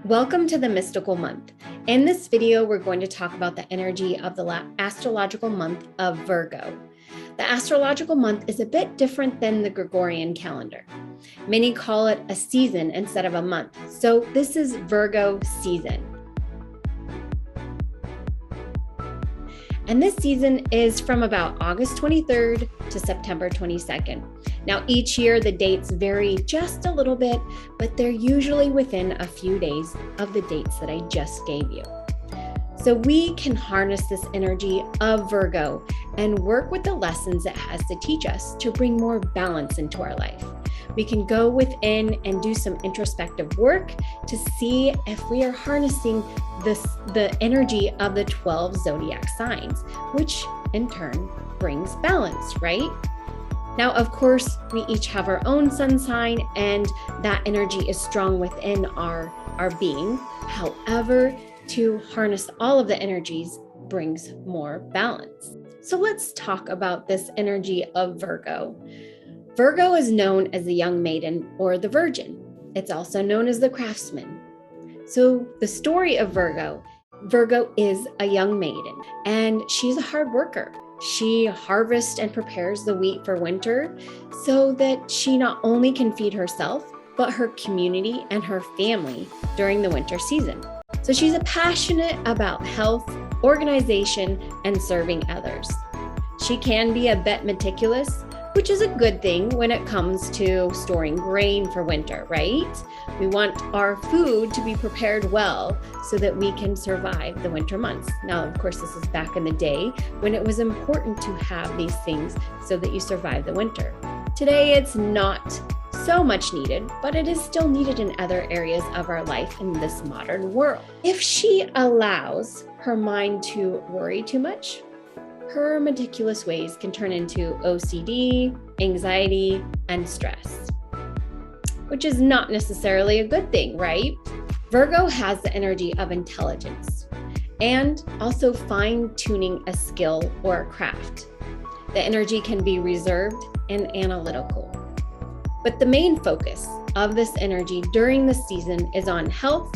Welcome to the mystical month. In this video, we're going to talk about the energy of the astrological month of Virgo. The astrological month is a bit different than the Gregorian calendar. Many call it a season instead of a month. So this is Virgo season. And this season is from about August 23rd to September 22nd. Now, each year the dates vary just a little bit, but they're usually within a few days of the dates that I just gave you. So we can harness this energy of Virgo and work with the lessons it has to teach us to bring more balance into our life. We can go within and do some introspective work to see if we are harnessing the energy of the 12 zodiac signs, which in turn brings balance, right? Now, of course, we each have our own sun sign, and that energy is strong within our being. However, to harness all of the energies brings more balance. So let's talk about this energy of Virgo. Virgo is known as the young maiden or the virgin. It's also known as the craftsman. So the story of Virgo is a young maiden, and she's a hard worker. She harvests and prepares the wheat for winter so that she not only can feed herself, but her community and her family during the winter season. So she's passionate about health, organization, and serving others. She can be a bit meticulous, which is a good thing when it comes to storing grain for winter, right? We want our food to be prepared well so that we can survive the winter months. Now, of course, this is back in the day when it was important to have these things so that you survive the winter. Today, it's not so much needed, but it is still needed in other areas of our life in this modern world. If she allows her mind to worry too much, her meticulous ways can turn into OCD, anxiety, and stress, which is not necessarily a good thing, right? Virgo has the energy of intelligence and also fine-tuning a skill or a craft. The energy can be reserved and analytical. But the main focus of this energy during the season is on health,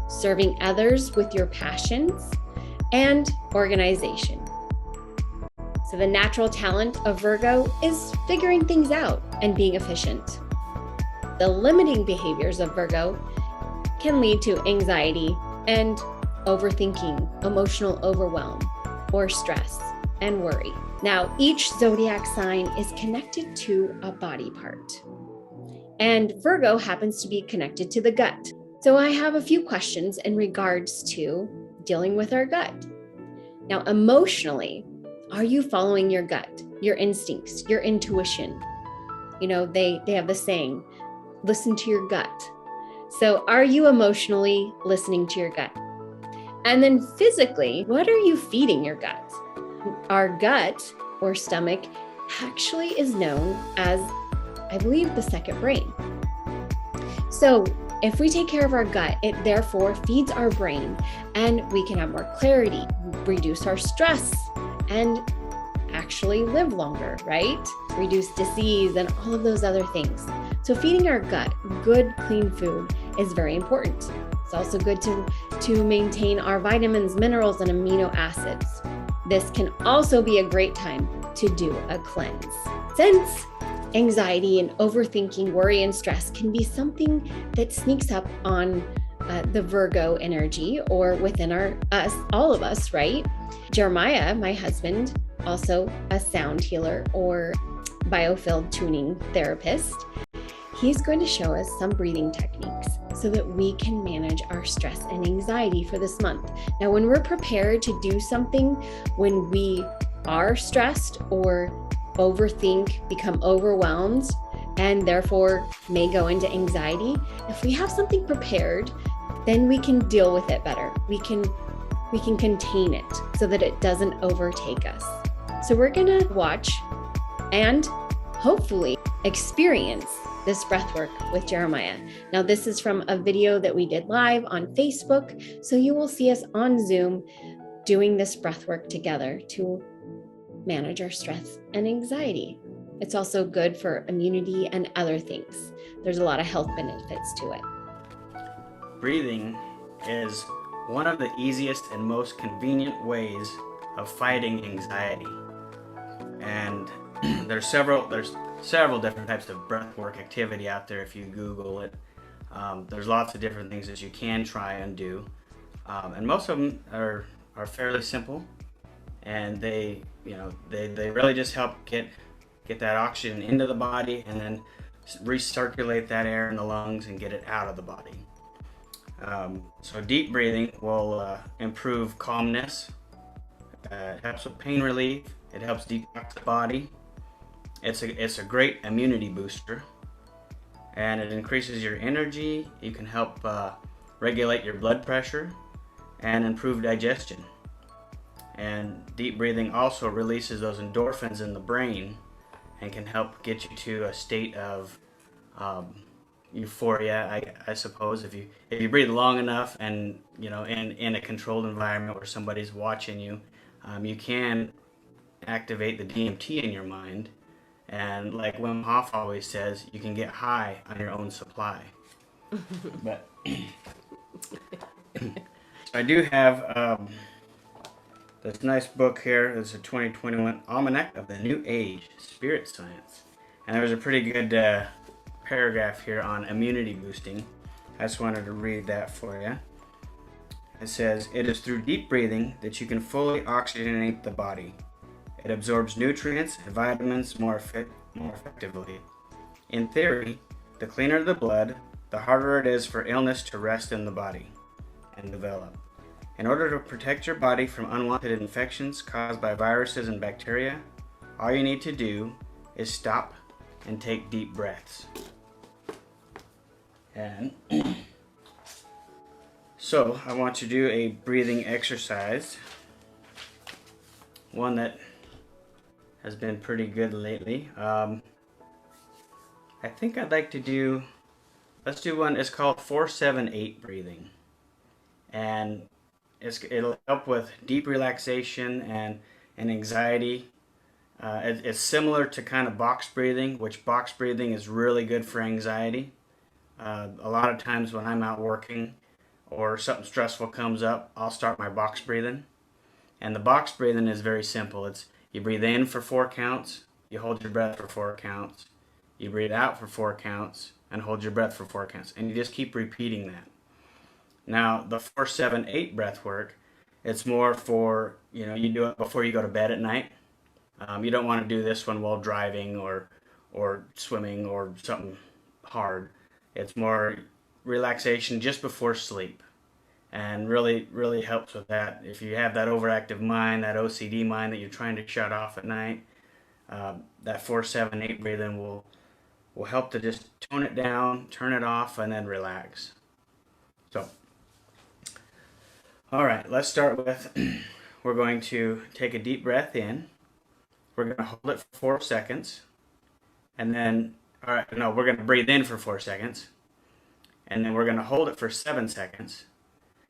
serving others with your passions, and organization. So the natural talent of Virgo is figuring things out and being efficient. The limiting behaviors of Virgo can lead to anxiety and overthinking, emotional overwhelm, or stress and worry. Now, each zodiac sign is connected to a body part, and Virgo happens to be connected to the gut. So I have a few questions in regards to dealing with our gut. Now, emotionally, are you following your gut, your instincts, your intuition? You know, they have the saying, listen to your gut. So are you emotionally listening to your gut? And then physically, what are you feeding your gut? Our gut or stomach actually is known as, I believe, the second brain. So if we take care of our gut, it therefore feeds our brain, and we can have more clarity, reduce our stress, and actually live longer, right? Reduce disease and all of those other things. So feeding our gut good, clean food is very important. It's also good to maintain our vitamins, minerals, and amino acids. This can also be a great time to do a cleanse. Since anxiety and overthinking, worry, and stress can be something that sneaks up on the Virgo energy or within all of us, right? Jeremiah, my husband, also a sound healer or biofield tuning therapist, he's going to show us some breathing techniques so that we can manage our stress and anxiety for this month. Now, when we're prepared to do something, when we are stressed or overthink, become overwhelmed, and therefore may go into anxiety, if we have something prepared, then we can deal with it better. We can contain it so that it doesn't overtake us. So we're gonna watch and hopefully experience this breathwork with Jeremiah. Now, this is from a video that we did live on Facebook. So you will see us on Zoom doing this breathwork together to manage our stress and anxiety. It's also good for immunity and other things. There's a lot of health benefits to it. breathing is one of the easiest and most convenient ways of fighting anxiety. And there's several different types of breathwork activity out there if you Google it. There's lots of different things that you can try and do, and most of them are fairly simple, and they really just help get that oxygen into the body and then recirculate that air in the lungs and get it out of the body. So deep breathing will improve calmness. It helps with pain relief. It helps detox the body. It's a great immunity booster, and it increases your energy. You can help regulate your blood pressure and improve digestion. And deep breathing also releases those endorphins in the brain and can help get you to a state of euphoria, I suppose. If you breathe long enough and in a controlled environment where somebody's watching you, you can activate the DMT in your mind, and like Wim Hof always says, you can get high on your own supply. But I do have this nice book here. It's a 2021 Almanac of the New Age, Spirit Science, and there was a pretty good paragraph here on immunity boosting. I just wanted to read that for you. It says, "It is through deep breathing that you can fully oxygenate the body. It absorbs nutrients and vitamins more effectively. In theory, the cleaner the blood, the harder it is for illness to rest in the body and develop. In order to protect your body from unwanted infections caused by viruses and bacteria, all you need to do is stop and take deep breaths." And so I want to do a breathing exercise, one that has been pretty good lately. I think I'd like to let's do one. It's called 4-7-8 breathing, and it'll help with deep relaxation and anxiety. It's similar to kind of box breathing, which box breathing is really good for anxiety. A lot of times when I'm out working or something stressful comes up, I'll start my box breathing. And the box breathing is very simple. It's you breathe in for 4 counts, you hold your breath for 4 counts, you breathe out for 4 counts, and hold your breath for 4 counts. And you just keep repeating that. Now, the 4-7-8 breath work, it's more for, you do it before you go to bed at night. You don't want to do this one while driving or swimming or something hard. It's more relaxation just before sleep, and really, really helps with that. If you have that overactive mind, that OCD mind that you're trying to shut off at night, that 4-7-8 breathing will help to just tone it down, turn it off, and then relax. So, all right, let's start with, we're going to take a deep breath in. We're going to hold it for 4 seconds. And then, we're going to breathe in for 4 seconds. And then we're going to hold it for 7 seconds.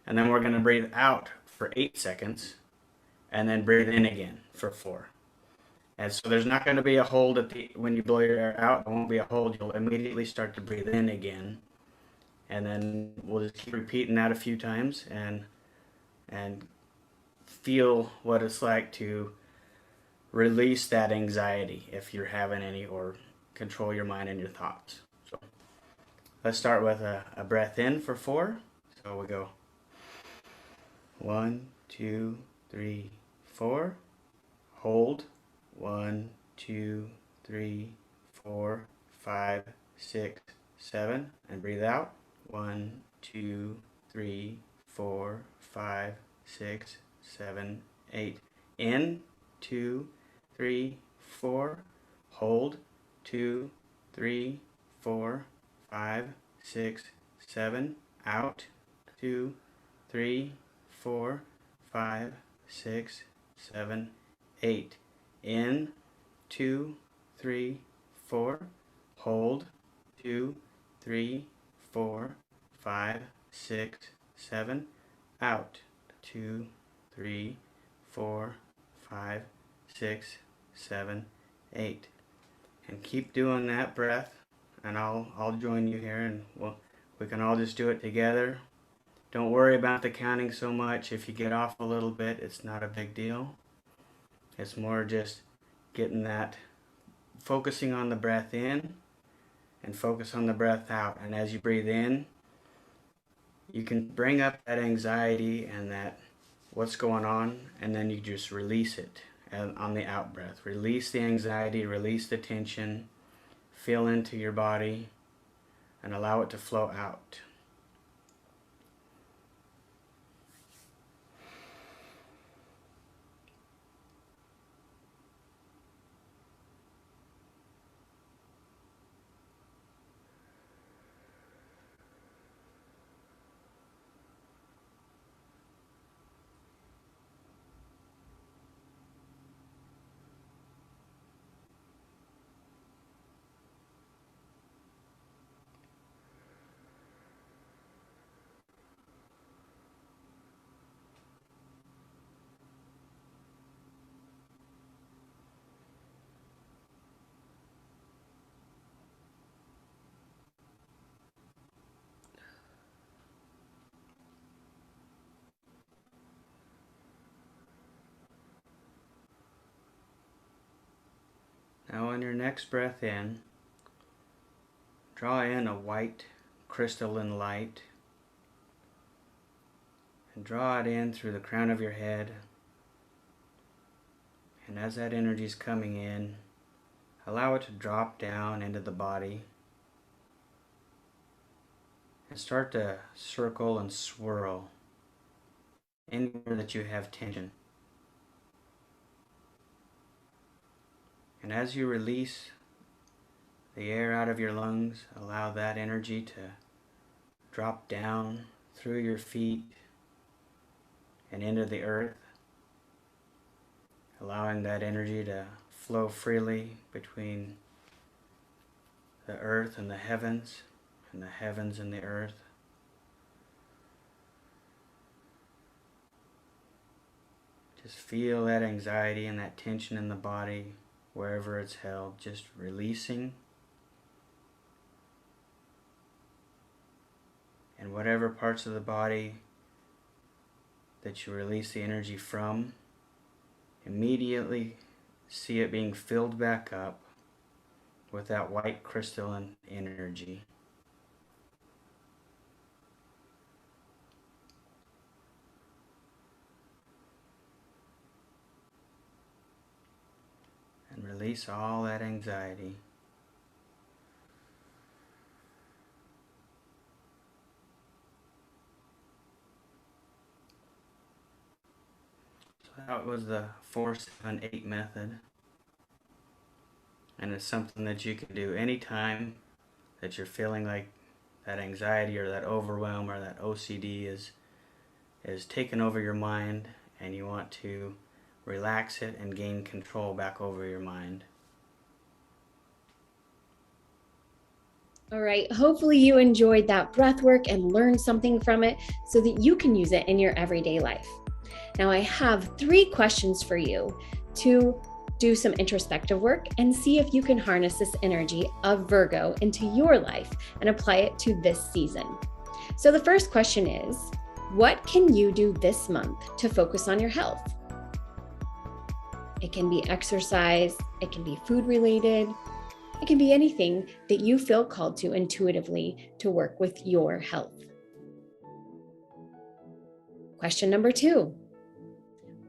And then we're going to breathe out for 8 seconds. And then breathe in again for 4. And so there's not going to be a hold when you blow your air out. There won't be a hold. You'll immediately start to breathe in again. And then we'll just keep repeating that a few times and feel what it's like to release that anxiety if you're having any, or control your mind and your thoughts. So let's start with a breath in for 4. So we go 1, 2, 3, 4. Hold 1, 2, 3, 4, 5, 6, 7, and breathe out 1, 2, 3, 4, 5, 6, 7, 8. In 2, 3, 4. Hold 2, 3, 4, 5, 6, 7. Out 2, 3, 4, 5, 6, 7, 8. In 2, 3, 4. Hold 2, 3, 4, 5, 6, 7. Out 2, 3, 4, 5, 6, 7, 8. And keep doing that breath, and I'll join you here, and we can all just do it together. Don't worry about the counting so much. If you get off a little bit, it's not a big deal. It's more just getting that, focusing on the breath in and focus on the breath out. And as you breathe in, you can bring up that anxiety and that what's going on, and then you just release it on the out breath. Release the anxiety, release the tension, feel into your body, and allow it to flow out. Now on your next breath in, draw in a white crystalline light and draw it in through the crown of your head. And as that energy is coming in, allow it to drop down into the body and start to circle and swirl anywhere that you have tension. And as you release the air out of your lungs, allow that energy to drop down through your feet and into the earth, allowing that energy to flow freely between the earth and the heavens and the earth. Just feel that anxiety and that tension in the body, wherever it's held, just releasing. And whatever parts of the body that you release the energy from, immediately see it being filled back up with that white crystalline energy. And release all that anxiety. So that was the 4-7-8 method. And it's something that you can do anytime that you're feeling like that anxiety or that overwhelm or that OCD is taking over your mind, and you want to relax it and gain control back over your mind. All right, hopefully you enjoyed that breath work and learned something from it so that you can use it in your everyday life. Now I have 3 questions for you to do some introspective work and see if you can harness this energy of Virgo into your life and apply it to this season. So the first question is, what can you do this month to focus on your health? It can be exercise, it can be food related, it can be anything that you feel called to intuitively to work with your health. Question number 2.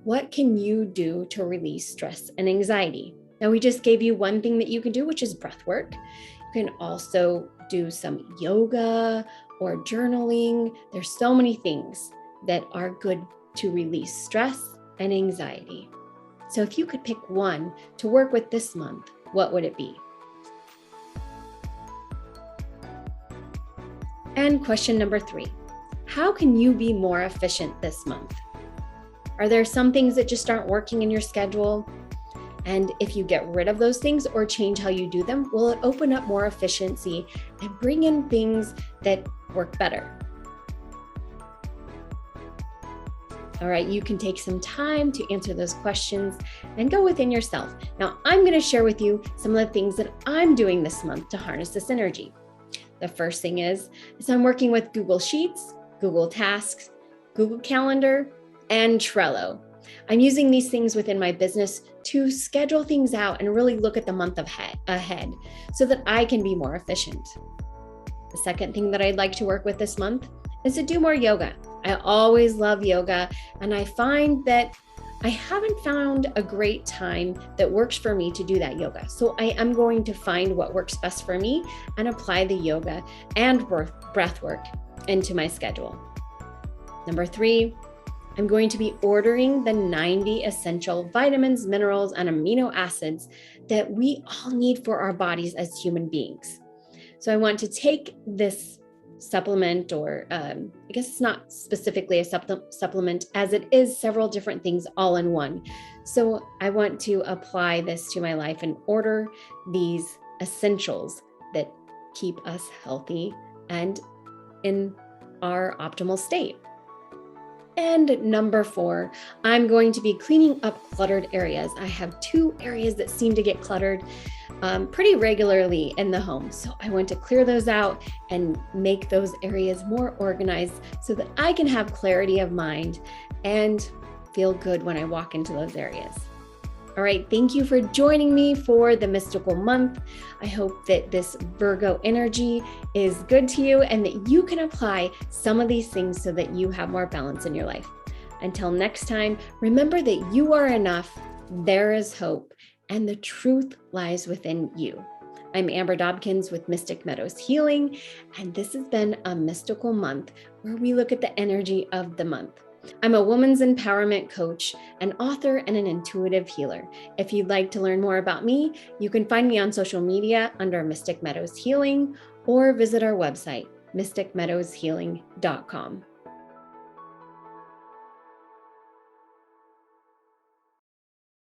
What can you do to release stress and anxiety? Now, we just gave you one thing that you can do, which is breath work. You can also do some yoga or journaling. There's so many things that are good to release stress and anxiety. So if you could pick one to work with this month, what would it be? And question number 3, how can you be more efficient this month? Are there some things that just aren't working in your schedule? And if you get rid of those things or change how you do them, will it open up more efficiency and bring in things that work better? All right, you can take some time to answer those questions and go within yourself. Now, I'm going to share with you some of the things that I'm doing this month to harness this energy. The first thing is I'm working with Google Sheets, Google Tasks, Google Calendar, and Trello. I'm using these things within my business to schedule things out and really look at the month ahead so that I can be more efficient. The second thing that I'd like to work with this month is to do more yoga. I always love yoga, and I find that I haven't found a great time that works for me to do that yoga. So I am going to find what works best for me and apply the yoga and breath work into my schedule. Number 3, I'm going to be ordering the 90 essential vitamins, minerals, and amino acids that we all need for our bodies as human beings. So I want to take this supplement, or I guess it's not specifically a supplement, as it is several different things all in one. So I want to apply this to my life and order these essentials that keep us healthy and in our optimal state. And number 4, I'm going to be cleaning up cluttered areas. I have 2 areas that seem to get cluttered pretty regularly in the home. So I want to clear those out and make those areas more organized so that I can have clarity of mind and feel good when I walk into those areas. All right, thank you for joining me for the mystical month. I hope that this Virgo energy is good to you and that you can apply some of these things so that you have more balance in your life. Until next time, remember that you are enough, there is hope, and the truth lies within you. I'm Amber Dobkins with Mystic Meadows Healing, and this has been a mystical month where we look at the energy of the month. I'm a woman's empowerment coach, an author, and an intuitive healer. If you'd like to learn more about me, you can find me on social media under Mystic Meadows Healing or visit our website, mysticmeadowshealing.com.